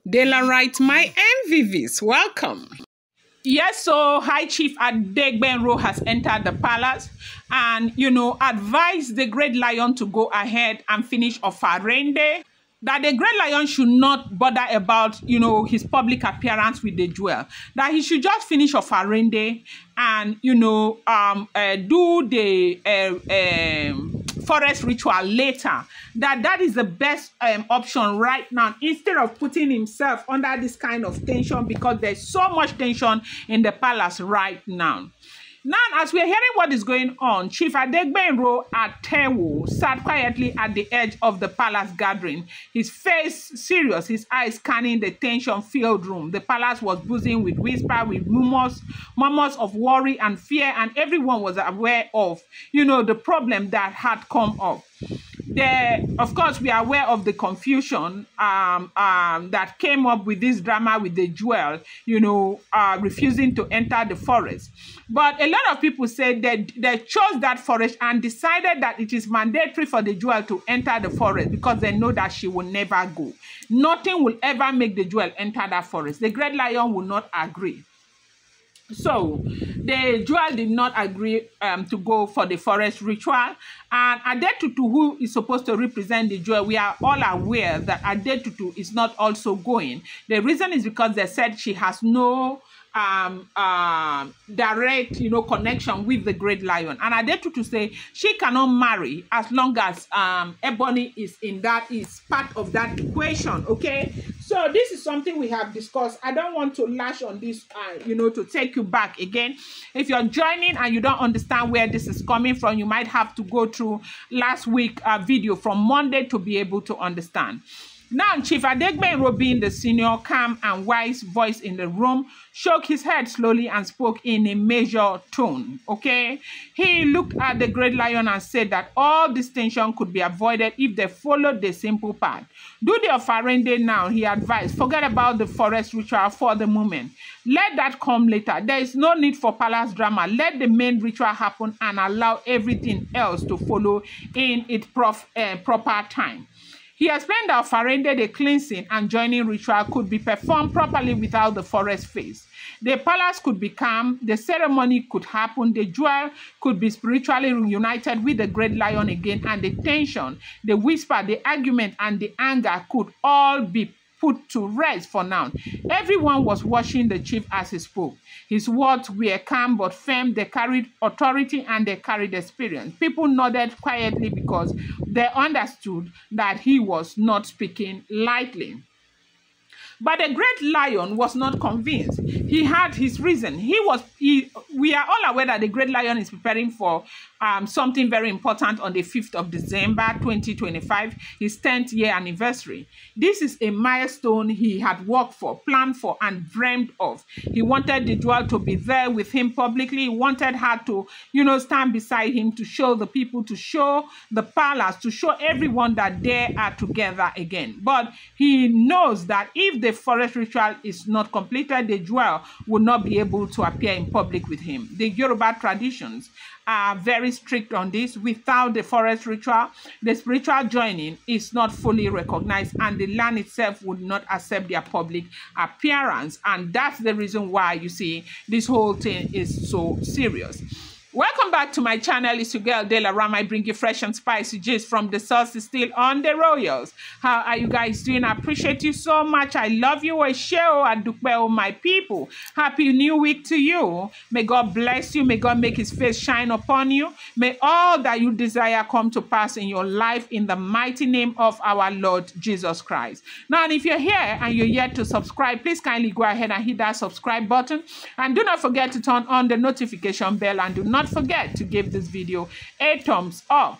Daylight, my MVVs, welcome. Yes, so High Chief Adégbénró has entered the palace and, advised the Great Lion to go ahead and finish Ofarende. That the Great Lion should not bother about, his public appearance with the jewel. That he should just finish Ofarende and, do the forest ritual later. That is the best option right now, instead of putting himself under this kind of tension, because there's so much tension in the palace right now. Now, as we're hearing what is going on, Chief Adégbénró Atẹ sat quietly at the edge of the palace gathering, his face serious, his eyes scanning the tension-filled room. The palace was buzzing with whisper, with murmurs of worry and fear, and everyone was aware of, the problem that had come up. Of course, we are aware of the confusion that came up with this drama with the jewel, refusing to enter the forest. But a lot of people said that they chose that forest and decided that it is mandatory for the jewel to enter the forest because they know that she will never go. Nothing will ever make the jewel enter that forest. The Great Lion will not agree. So the jewel did not agree to go for the forest ritual. And Adetutu, who is supposed to represent the jewel, we are all aware that Adetutu is not also going. The reason is because they said she has no direct connection with the Great Lion, and Adetutu say she cannot marry as long as Ebony is part of that equation. Okay, so this is something we have discussed. I don't want to lash on this to take you back again. If you're joining and you don't understand where this is coming from, you might have to go through last week video from Monday to be able to understand. Now, Chief Adégbénró, being the senior, calm and wise voice in the room, shook his head slowly and spoke in a measured tone, okay? He looked at the Great Lion and said that all this tension could be avoided if they followed the simple path. Do the Ofarende now, he advised. Forget about the forest ritual for the moment. Let that come later. There is no need for palace drama. Let the main ritual happen and allow everything else to follow in its proper time. He explained that Ofarende, the cleansing and joining ritual, could be performed properly without the forest phase. The palace could be calm, the ceremony could happen, the jewel could be spiritually reunited with the Great Lion again, and the tension, the whisper, the argument, and the anger could all be put to rest for now. Everyone was watching the chief as he spoke. His words were calm but firm. They carried authority and they carried experience. People nodded quietly because they understood that he was not speaking lightly. But the Great Lion was not convinced. He had his reason. We are all aware that the Great Lion is preparing for something very important on the 5th of December 2025, his 10th year anniversary. This is a milestone he had worked for, planned for, and dreamed of. He wanted the jewel to be there with him publicly. He wanted her to, stand beside him, to show the people, to show the palace, to show everyone that they are together again. But he knows that if the forest ritual is not completed, the jewel will not be able to appear in public with him. The Yoruba traditions are very strict on this. Without the forest ritual, the spiritual joining is not fully recognized, and the land itself would not accept their public appearance. And that's the reason why you see this whole thing is so serious. Welcome back to my channel. It's your girl Daylight. I bring you fresh and spicy gist from the source is still on the royals. How are you guys doing? I appreciate you so much. I love you. Adégbénró, my people. Happy new week to you. May God bless you. May God make his face shine upon you. May all that you desire come to pass in your life in the mighty name of our Lord Jesus Christ. Now, and if you're here and you're yet to subscribe, please kindly go ahead and hit that subscribe button. And do not forget to turn on the notification bell, and do not forget to give this video a thumbs up.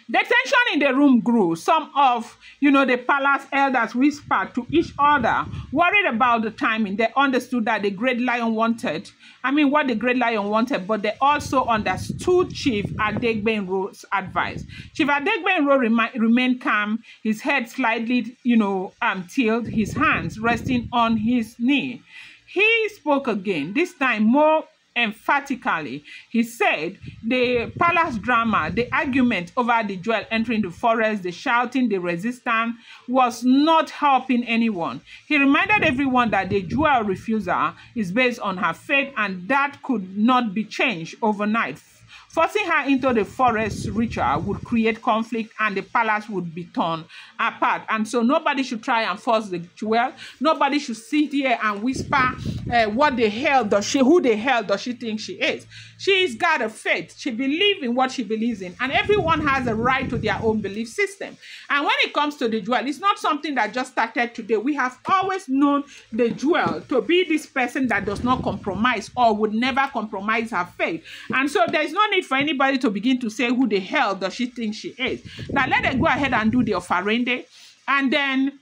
The tension in the room grew. Some of, the palace elders whispered to each other, worried about the timing. They understood that the Great Lion wanted, what the Great Lion wanted, but they also understood Chief Adégbénró's advice. Chief Adégbénró remained calm, his head slightly, tilted, his hands resting on his knee. He spoke again, this time more emphatically. He said the palace drama, the argument over the jewel entering the forest, the shouting, the resistance was not helping anyone. He reminded everyone that the jewel refusal is based on her faith and that could not be changed overnight. Forcing her into the forest ritual would create conflict and the palace would be torn apart. And so nobody should try and force the jewel. Nobody should sit here and whisper who the hell does she think she is. She's got a faith. She believes in what she believes in. And everyone has a right to their own belief system. And when it comes to the jewel, it's not something that just started today. We have always known the jewel to be this person that does not compromise or would never compromise her faith. And so there's no need for anybody to begin to say who the hell does she think she is. Now let her go ahead and do the Ofarende, and then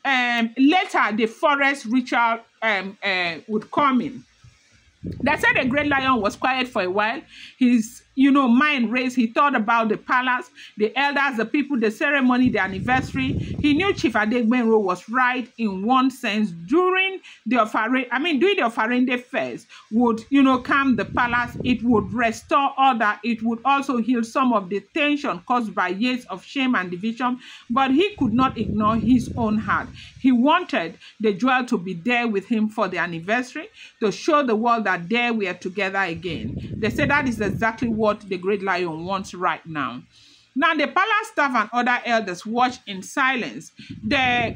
later the forest ritual would come in. They said the great lion was quiet for a while. His mind raised. He thought about the palace, the elders, the people, the ceremony, the anniversary. He knew Chief Adégbénró was right in one sense. During the Ofarende first would, calm the palace. It would restore order. It would also heal some of the tension caused by years of shame and division. But he could not ignore his own heart. He wanted the jewel to be there with him for the anniversary, to show the world that there we are together again. They said that is exactly what the great lion wants right now. Now, the palace staff and other elders watched in silence. They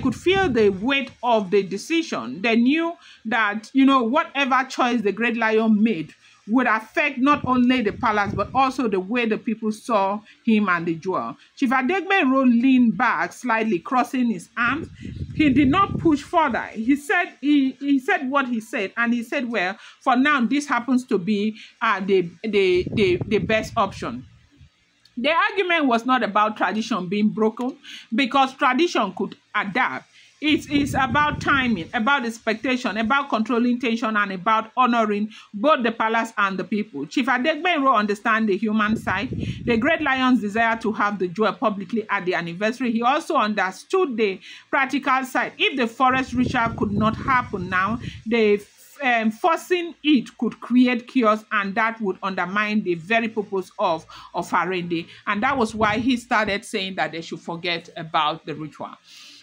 could feel the weight of the decision. They knew that, whatever choice the great lion made would affect not only the palace, but also the way the people saw him and the jewel. Chief Adégbénró leaned back slightly, crossing his arms. He did not push further. He said what he said, and he said, well, for now, this happens to be the best option. The argument was not about tradition being broken, because tradition could adapt. It is about timing, about expectation, about controlling tension, and about honoring both the palace and the people. Chief Adégbénró understands the human side, the great lion's desire to have the jewel publicly at the anniversary. He also understood the practical side. If the forest ritual could not happen now, the forcing it could create chaos, and that would undermine the very purpose of Ofarende. And that was why he started saying that they should forget about the ritual.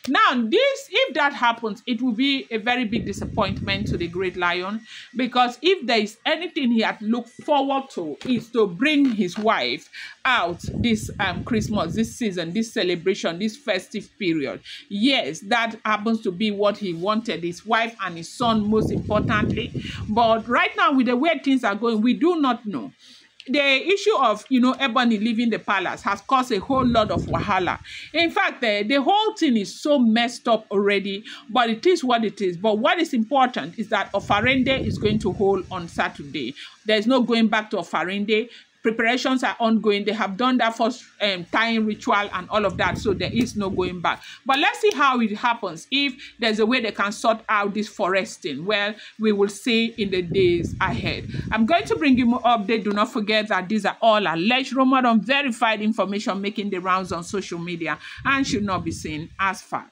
Now, if that happens, it will be a very big disappointment to the great lion, because if there is anything he had looked forward to, is to bring his wife out this Christmas, this season, this celebration, this festive period. Yes, that happens to be what he wanted, his wife and his son most importantly. But right now, with the way things are going, we do not know. The issue of, Ebony leaving the palace has caused a whole lot of wahala. In fact, the whole thing is so messed up already, but it is what it is. But what is important is that Ofarende is going to hold on Saturday. There's no going back to Ofarende. Preparations are ongoing. They have done that first tying ritual and all of that, so there is no going back. But let's see how it happens. If there's a way they can sort out this foresting, well, we will see in the days ahead. I'm going to bring you more update. Do not forget that these are all alleged, rumored, unverified information making the rounds on social media and should not be seen as fact.